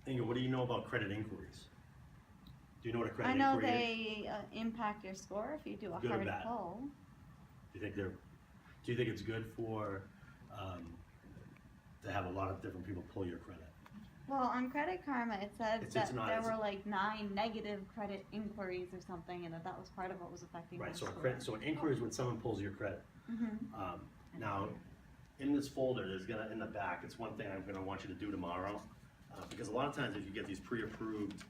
Inga, what do you know about credit inquiries? Do you know what a credit I know inquiry is? they impact your score if you do a Good or hard bad? pull. Do you think it's good for, to have a lot of different people pull your credit? Well, on Credit Karma, it said It's that not there as- were like 9 negative credit inquiries or something, and that was part of what was affecting my Right, so score. so an inquiry is when someone pulls your credit. Mm-hmm. Now, in this folder, there's gonna, in the back, it's one thing I'm gonna want you to do tomorrow. Because a lot of times if you get these pre-approved,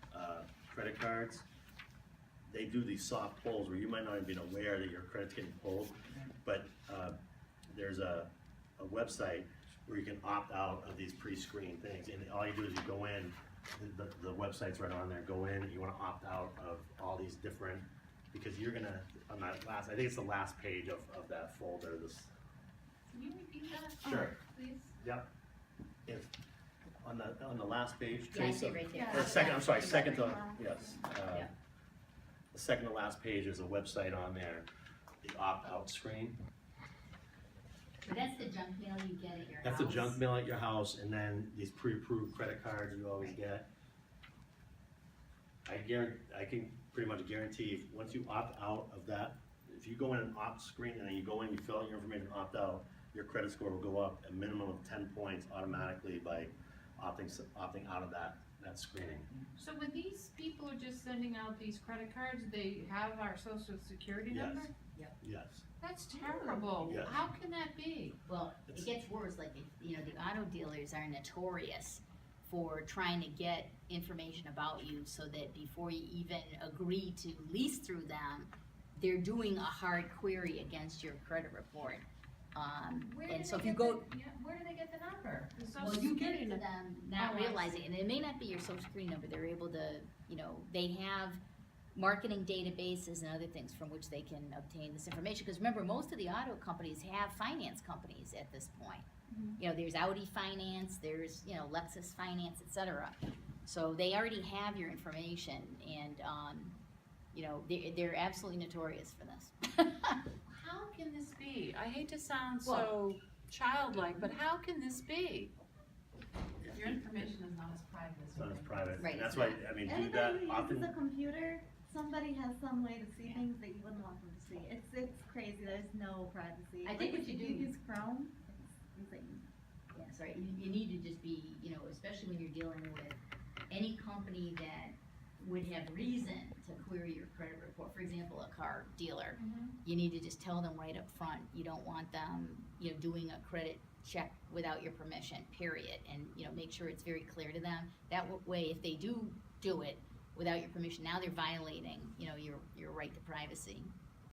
credit cards, they do these soft pulls where you might not even be aware that your credit's getting pulled. But, there's a website where you can opt out of these pre-screened things, and all you do is you go in, the website's right on there, go in, you wanna opt out of all these different, because you're gonna, on that last, I think it's the last page of that folder, this. Can you repeat that? Sure. Please? Yep. If, on the last page, Yeah, I Teresa. see right there. Or second, I'm sorry, second to, Yeah. yes. Yeah. The second to last page, there's a website on there, the opt-out screen. But that's the junk mail you get at your house. That's the junk mail at your house, and then these pre-approved credit cards you always get. I can pretty much guarantee, if, once you opt out of that, if you go in and opt screen, and then you go in, you fill out your information, opt out, your credit score will go up a minimum of 10 points automatically by opting out of that screening. So when these people are just sending out these credit cards, they have our social security Yes. number? Yes. That's terrible. Yes. How can that be? Well, It's- it gets worse, like, you know, the auto dealers are notorious for trying to get information about you so that before you even agree to lease through them, they're doing a hard query against your credit report. Where And do so they if you get go, the- yeah, where do they get the number? The social well, you get it security to number. them not Oh, I realizing, and it may not be your social security number, they're able to, you know, they have marketing databases and other things from which they can obtain this information, because remember, most of the auto companies have finance companies at this point. You know, there's Audi Finance, there's, you know, Lexus Finance, et cetera. So they already have your information, and, you know, they're absolutely notorious for this. How can this be? I hate to sound Well- so childlike, but how can this be? Your information is not as private as It's not as you think. private, Right, and that's it's why, not. I mean, do Anybody that who uses often. a computer, somebody has some way to see things that you wouldn't want them to see. It's crazy. There's no privacy. I think Like, what you if do- use Chrome, it's insane. Yeah, sorry, you need to just be, you know, especially when you're dealing with any company that would have reason to query your credit report, for example, a car dealer. You need to just tell them right up front, you don't want them, you know, doing a credit check without your permission, period. And, you know, make sure it's very clear to them. That way, if they do it without your permission, now they're violating, you know, your right to privacy.